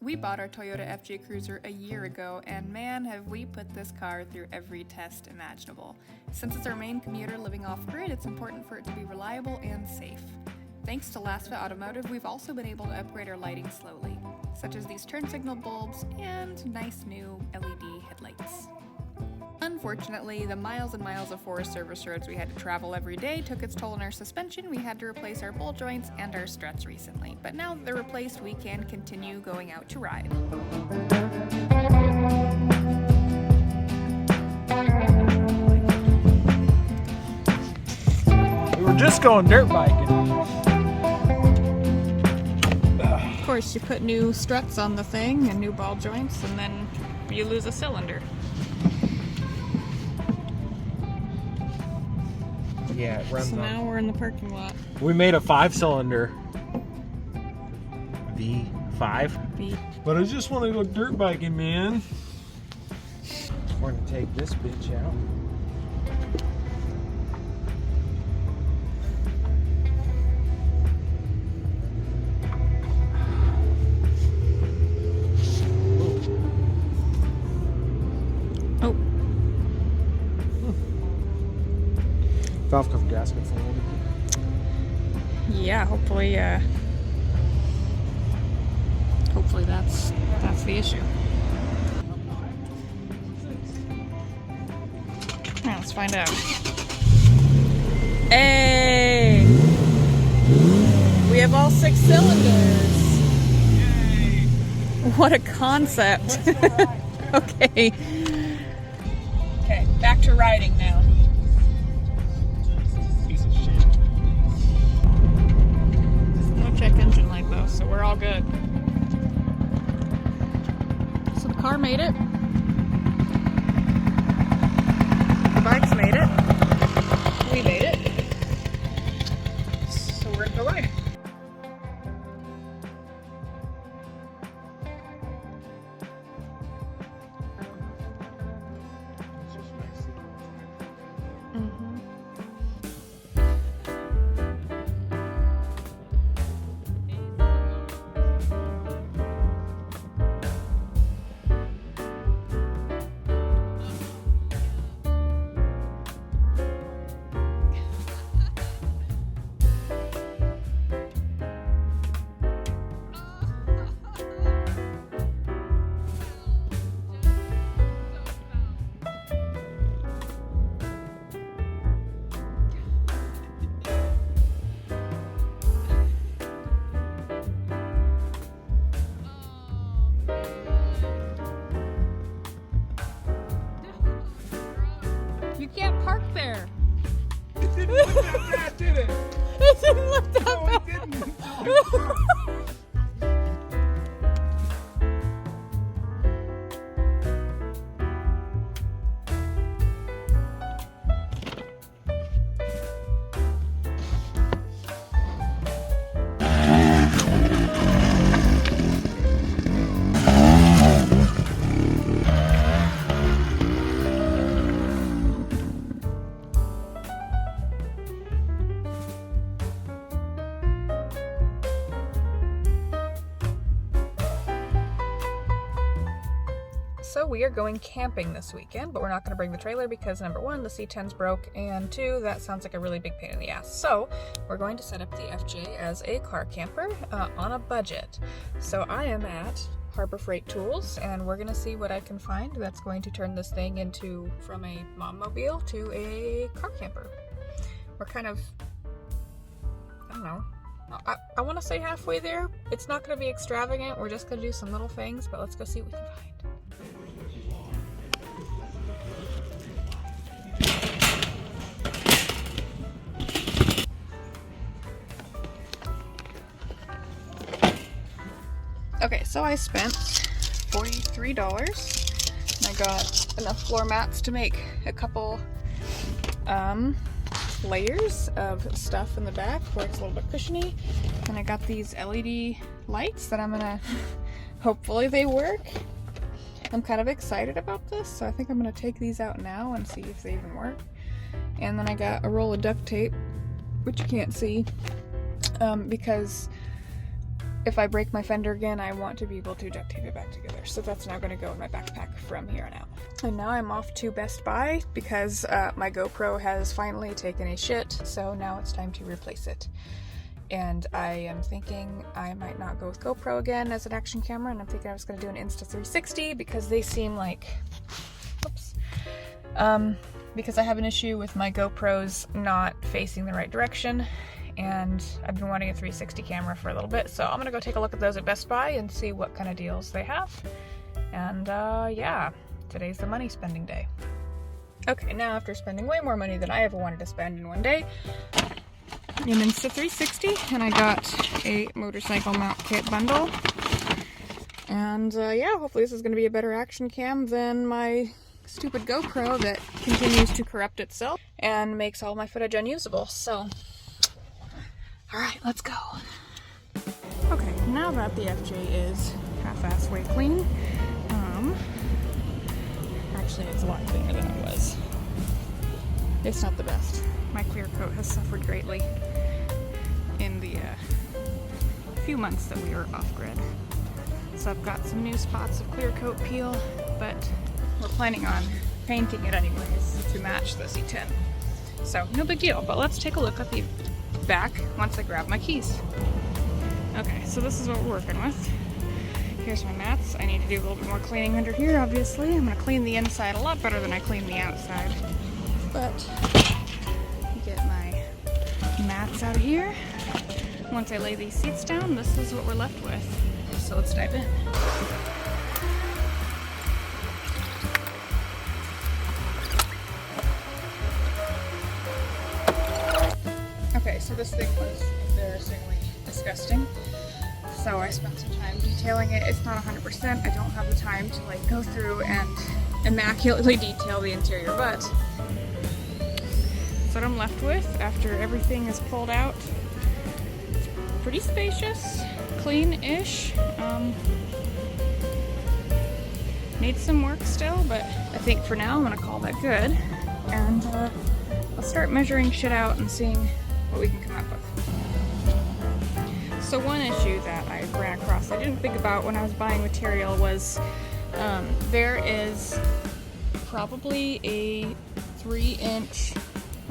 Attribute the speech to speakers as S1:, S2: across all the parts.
S1: We bought our Toyota FJ Cruiser a year ago, and man, have we put this car through every test imaginable. Since it's our main commuter living off-grid, it's important for it to be reliable and safe. Thanks to Lasva Automotive, we've also been able to upgrade our lighting slowly, such as these turn signal bulbs and nice new LED headlights. Unfortunately, the miles and miles of forest service roads we had to travel every day took its toll on our suspension. We had to replace our ball joints and our struts recently, but now that they're replaced, we can continue going out to ride.
S2: We were just going dirt biking.
S1: Of course, you put new struts on the thing and new ball joints, and then you lose a cylinder.
S2: Yeah, it runs
S1: So
S2: on.
S1: now we're in the parking lot.
S2: We made a 5-cylinder V5. But I just want to go dirt biking, man. We're gonna take this bitch out.
S1: Oh.
S2: Valve cover gaskets a little bit.
S1: Yeah, hopefully that's the issue. Alright, let's find out. Hey! We have all 6 cylinders!
S2: Yay!
S1: What a concept! Okay. Okay, back to riding now.
S2: Piece of shit.
S1: No check engine light though, so we're all good. So the car made it. The bikes made it. We made it. So we're gonna go ride. You can't park there.
S2: It didn't look that bad, did it?
S1: It didn't look that
S2: No,
S1: bad.
S2: it didn't.
S1: So we are going camping this weekend, but we're not going to bring the trailer because number 1, the C10's broke, and 2, that sounds like a really big pain in the ass. So we're going to set up the FJ as a car camper on a budget. So I am at Harbor Freight Tools, and we're going to see what I can find that's going to turn this thing into from a mom-mobile to a car camper. We're kind of, I don't know, I want to say halfway there. It's not going to be extravagant. We're just going to do some little things, but let's go see what we can find. Okay, so I spent $43 and I got enough floor mats to make a couple layers of stuff in the back where it's a little bit cushiony, and I got these LED lights that I'm gonna hopefully they work. I'm kind of excited about this, so I think I'm gonna take these out now and see if they even work. And then I got a roll of duct tape, which you can't see, because if I break my fender again, I want to be able to duct tape it back together. So that's now gonna go in my backpack from here on out. And now I'm off to Best Buy because my GoPro has finally taken a shit, so now it's time to replace it. And I am thinking I might not go with GoPro again as an action camera, and I'm thinking I was gonna do an Insta360 because they seem like, whoops, because I have an issue with my GoPros not facing the right direction, and I've been wanting a 360 camera for a little bit, so I'm gonna go take a look at those at Best Buy and see what kind of deals they have. And yeah, today's the money spending day. Okay, now after spending way more money than I ever wanted to spend in one day, I'm Insta360, and I got a motorcycle mount kit bundle. And yeah, hopefully this is gonna be a better action cam than my stupid GoPro that continues to corrupt itself and makes all my footage unusable. So alright, let's go. Okay, now that the FJ is half-ass way clean, actually it's a lot cleaner than it was. It's not the best. My clear coat has suffered greatly in the few months that we were off-grid. So I've got some new spots of clear coat peel, but we're planning on painting it anyways to match the C10. So no big deal, but let's take a look at the back once I grab my keys. Okay, so this is what we're working with. Here's my mats. I need to do a little bit more cleaning under here, obviously. I'm gonna clean the inside a lot better than I clean the outside. But get my mats out of here. Once I lay these seats down, this is what we're left with. So let's dive in. Okay, so this thing was embarrassingly disgusting. So I spent some time detailing it. It's not 100%. I don't have the time to like go through and immaculately detail the interior, but that's what I'm left with after everything is pulled out. It's pretty spacious, clean-ish. Needs some work still, but I think for now I'm gonna call that good. And I'll start measuring shit out and seeing what we can come up with. So one issue that I ran across I didn't think about when I was buying material was there is probably a 3-inch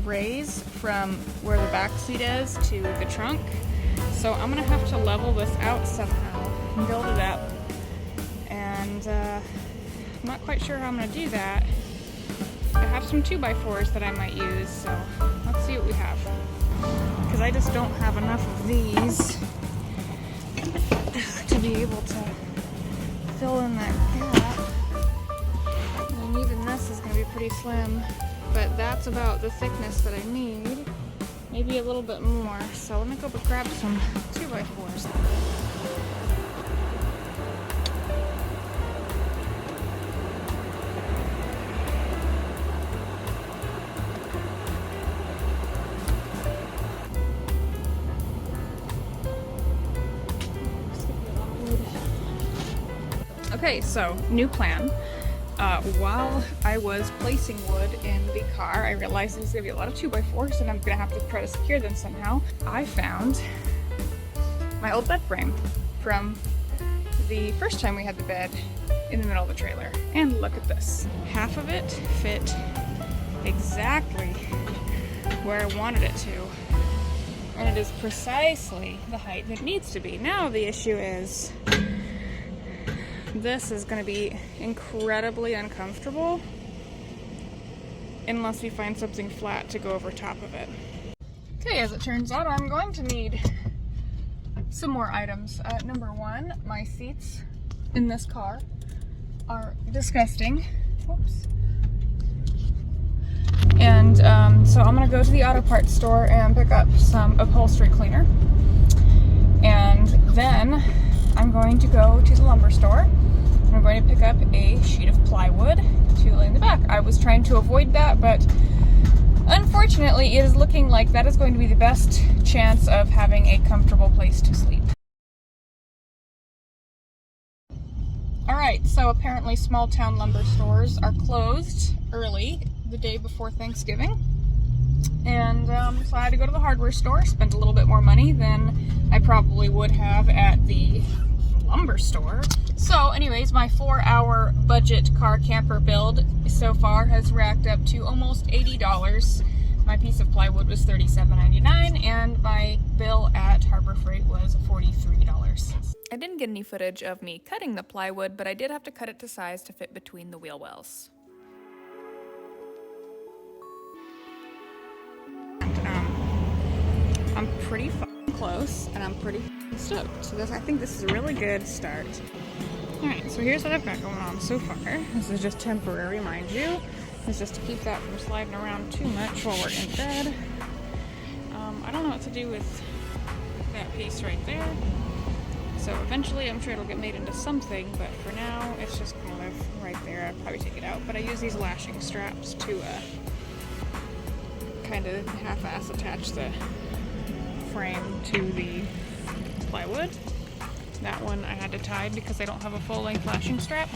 S1: raise from where the back seat is to the trunk. So I'm gonna have to level this out somehow and build it up. And I'm not quite sure how I'm gonna do that. I have some 2x4s that I might use, so let's see what we have. Because I just don't have enough of these to be able to fill in that gap. And even this is going to be pretty slim, but that's about the thickness that I need. Maybe a little bit more. So let me go grab some 2x4s. Okay, so new plan. While I was placing wood in the car, I realized there's gonna be a lot of 2x4s and I'm gonna have to try to secure them somehow. I found my old bed frame from the first time we had the bed in the middle of the trailer. And look at this. Half of it fit exactly where I wanted it to. And it is precisely the height it needs to be. Now the issue is this is going to be incredibly uncomfortable unless we find something flat to go over top of it. Okay, as it turns out, I'm going to need some more items. Number one, my seats in this car are disgusting. Whoops. And so I'm going to go to the auto parts store and pick up some upholstery cleaner. And then I'm going to go to the lumber store. I'm going to pick up a sheet of plywood to lay in the back. I was trying to avoid that, but unfortunately it is looking like that is going to be the best chance of having a comfortable place to sleep. Alright, so apparently small town lumber stores are closed early the day before Thanksgiving. And so I had to go to the hardware store, spent a little bit more money than I probably would have at the lumber store. So anyways, my 4-hour budget car camper build so far has racked up to almost $80. My piece of plywood was $37.99 and my bill at Harbor Freight was $43. I didn't get any footage of me cutting the plywood, but I did have to cut it to size to fit between the wheel wells. I'm pretty fucking close, and I'm pretty stoked. So I think this is a really good start. Alright, so here's what I've got going on so far. This is just temporary, mind you. It's just to keep that from sliding around too much while we're in bed. I don't know what to do with that piece right there. So eventually I'm sure it'll get made into something, but for now it's just kind of right there. I'd probably take it out, but I use these lashing straps to kind of half-ass attach the frame to the plywood. That one I had to tie because I don't have a full-length lashing strap.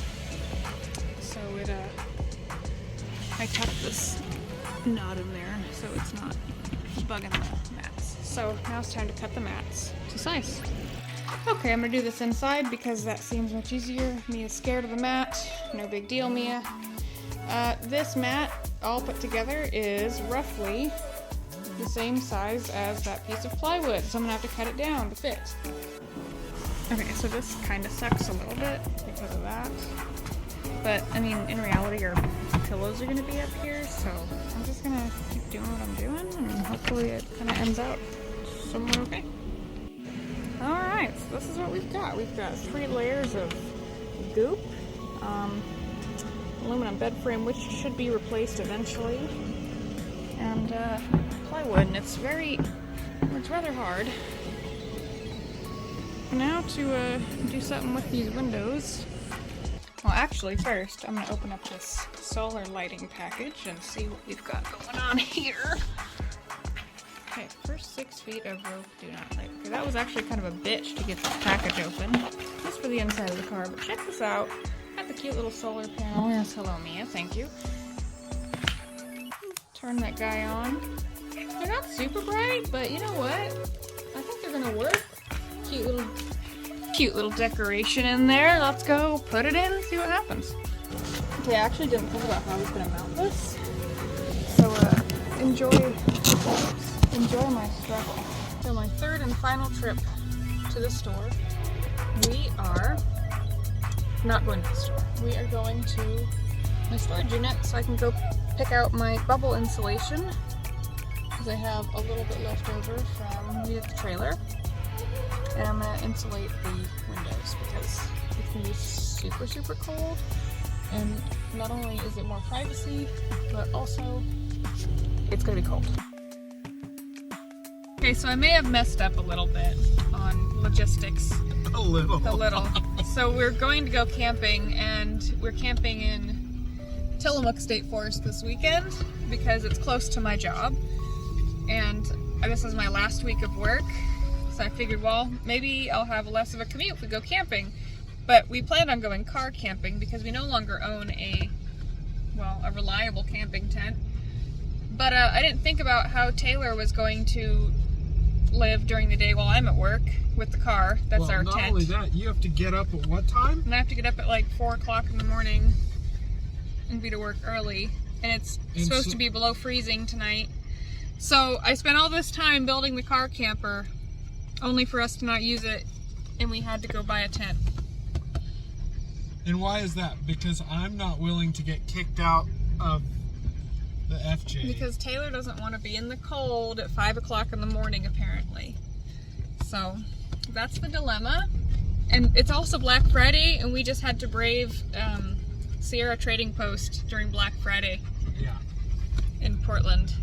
S1: So I tucked this knot in there so it's not bugging the mats. So now it's time to cut the mats to size. Okay, I'm gonna do this inside because that seems much easier. Mia's scared of the mat. No big deal, Mia. This mat all put together is roughly the same size as that piece of plywood, so I'm gonna have to cut it down to fit. Okay, so this kind of sucks a little bit because of that, but I mean, in reality, our pillows are gonna be up here, so I'm just gonna keep doing what I'm doing, and hopefully it kind of ends out somewhere okay. Alright, so this is what we've got. We've got 3 layers of goop, aluminum bed frame, which should be replaced eventually, and plywood, and it's rather hard. Now to do something with these windows. Well, actually, first I'm gonna open up this solar lighting package and see what we've got going on here. Okay, first 6 feet of rope do not light. Okay, that was actually kind of a bitch to get this package open. Just for the inside of the car, but check this out. Got the cute little solar panel. Yes, hello Mia, thank you. Turn that guy on. They're not super bright, but you know what? I think they're gonna work. Cute little decoration in there. Let's go put it in and see what happens. Okay, I actually didn't think about how I was gonna mount this. So enjoy my struggle. So my third and final trip to the store. We are not going to the store. We are going to my storage unit so I can go pick out my bubble insulation because I have a little bit left over from the trailer. And I'm going to insulate the windows because it's going to be super, super cold. And not only is it more privacy, but also it's going to be cold. Okay, so I may have messed up a little bit on logistics. A little. So we're going to go camping, and we're camping in Tillamook State Forest this weekend because it's close to my job. And this is my last week of work. So I figured, well, maybe I'll have less of a commute if we go camping. But we planned on going car camping because we no longer own a reliable camping tent. But I didn't think about how Taylor was going to live during the day while I'm at work with the car. That's our tent.
S2: Not only that, you have to get up at what time?
S1: And I have to get up at like 4 o'clock in the morning and be to work early. And it's supposed to be below freezing tonight. So I spent all this time building the car camper only for us to not use it, and we had to go buy a tent.
S2: And why is that? Because I'm not willing to get kicked out of the FJ.
S1: Because Taylor doesn't want to be in the cold at 5 o'clock in the morning, apparently. So that's the dilemma. And it's also Black Friday, and we just had to brave Sierra Trading Post during Black Friday.
S2: Yeah.
S1: In Portland.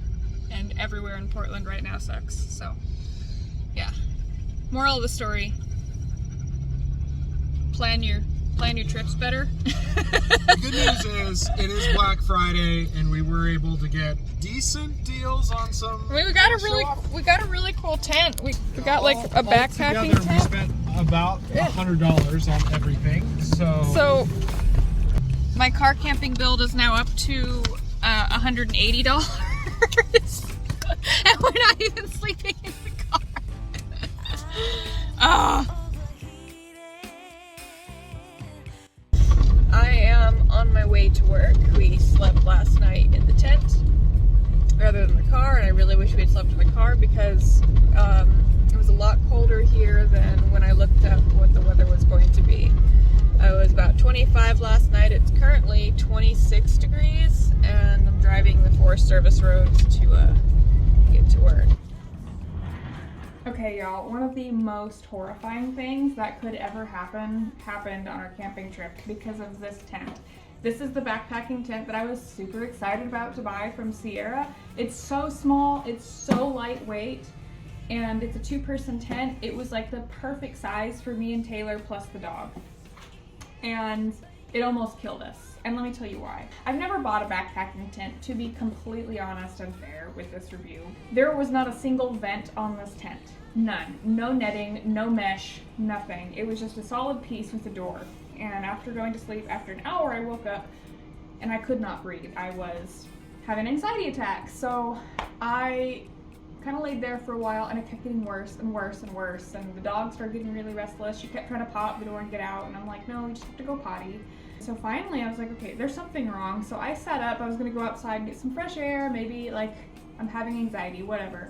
S1: And everywhere in Portland right now sucks. So, yeah. Moral of the story, plan your trips better.
S2: The good news is it is Black Friday and we were able to get decent deals on some.
S1: We got a really cool tent. We got like a backpacking tent.
S2: We spent about $100 on everything. So
S1: my car camping build is now up to $180. And we're not even sleeping in the car. Oh. I am on my way to work. We slept last night in the tent rather than the car, and I really wish we had slept in the car because it was a lot colder here than when I looked up what the weather was going to be. It was about 25 last night. It's currently 26 degrees, and I'm driving the Forest Service roads to get to work. Okay, y'all, one of the most horrifying things that could ever happened on our camping trip because of this tent. This is the backpacking tent that I was super excited about to buy from Sierra. It's so small, it's so lightweight, and it's a 2-person tent. It was like the perfect size for me and Taylor plus the dog. And it almost killed us. And let me tell you why. I've never bought a backpacking tent, to be completely honest and fair with this review. There was not a single vent on this tent. None. No netting, no mesh, nothing. It was just a solid piece with a door. And after going to sleep, after an hour, I woke up and I could not breathe. I was having an anxiety attack. So I kind of laid there for a while, and it kept getting worse and worse and worse, and the dog started getting really restless. She kept trying to pop the door and get out, and I'm like, no, we just have to go potty. So finally I was like, okay, there's something wrong. So I sat up. I was gonna go outside and get some fresh air, maybe like I'm having anxiety, whatever.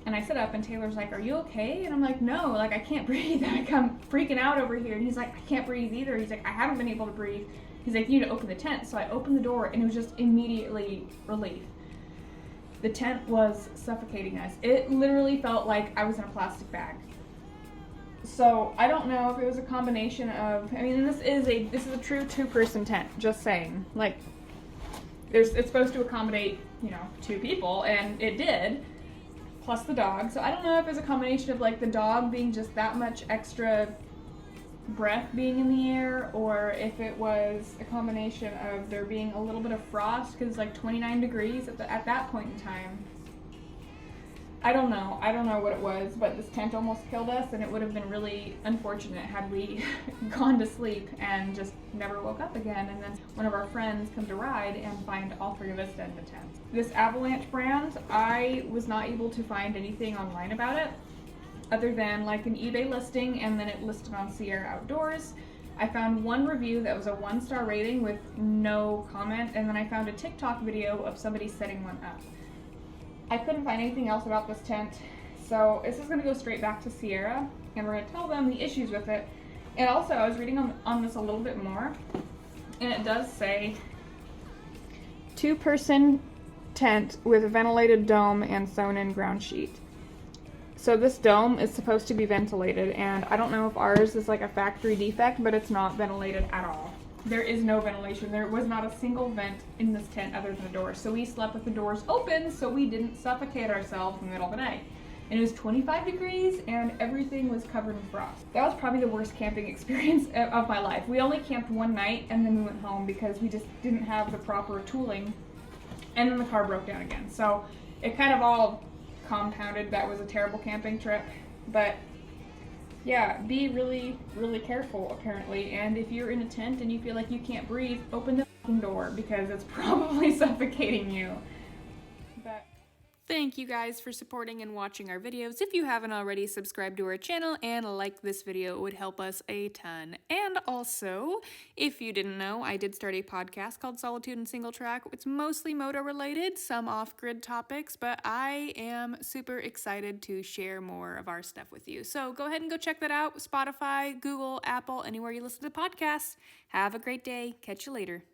S1: And I sat up, and Taylor's like, are you okay? And I'm like, no, like I can't breathe. Like I'm freaking out over here. And he's like, I can't breathe either. He's like, I haven't been able to breathe. He's like, you need to open the tent. So I opened the door, and it was just immediately relief. The tent was suffocating us. It literally felt like I was in a plastic bag. So I don't know if it was a combination of, I mean, this is a true 2-person tent, just saying. Like, it's supposed to accommodate, 2 people, and it did, plus the dog. So I don't know if it was a combination of like the dog being just that much extra breath being in the air, or if it was a combination of there being a little bit of frost because it's like 29 degrees at that point in time. I don't know what it was, but this tent almost killed us, and it would have been really unfortunate had we gone to sleep and just never woke up again, and then one of our friends come to ride and find all 3 of us dead in the tent. This Avalanche brand, I was not able to find anything online about it other than like an eBay listing, and then it listed on Sierra Outdoors. I found one review that was a 1-star rating with no comment, and then I found a TikTok video of somebody setting one up. I couldn't find anything else about this tent, so this is gonna go straight back to Sierra, and we're gonna tell them the issues with it. And also, I was reading on this a little bit more, and it does say 2-person tent with a ventilated dome and sewn-in ground sheet. So this dome is supposed to be ventilated, and I don't know if ours is like a factory defect, but it's not ventilated at all. There is no ventilation. There was not a single vent in this tent other than the door. So we slept with the doors open so we didn't suffocate ourselves in the middle of the night. And it was 25 degrees, and everything was covered in frost. That was probably the worst camping experience of my life. We only camped one night, and then we went home because we just didn't have the proper tooling, and then the car broke down again. So it kind of all compounded. That was a terrible camping trip, but yeah, be really, really careful apparently. And if you're in a tent and you feel like you can't breathe, open the fucking door because it's probably suffocating you. But thank you guys for supporting and watching our videos. If you haven't already, subscribe to our channel and like this video. It would help us a ton. And also, if you didn't know, I did start a podcast called Solitude and Singletrack. It's mostly moto related, some off-grid topics, but I am super excited to share more of our stuff with you. So go ahead and go check that out. Spotify, Google, Apple, anywhere you listen to podcasts. Have a great day. Catch you later.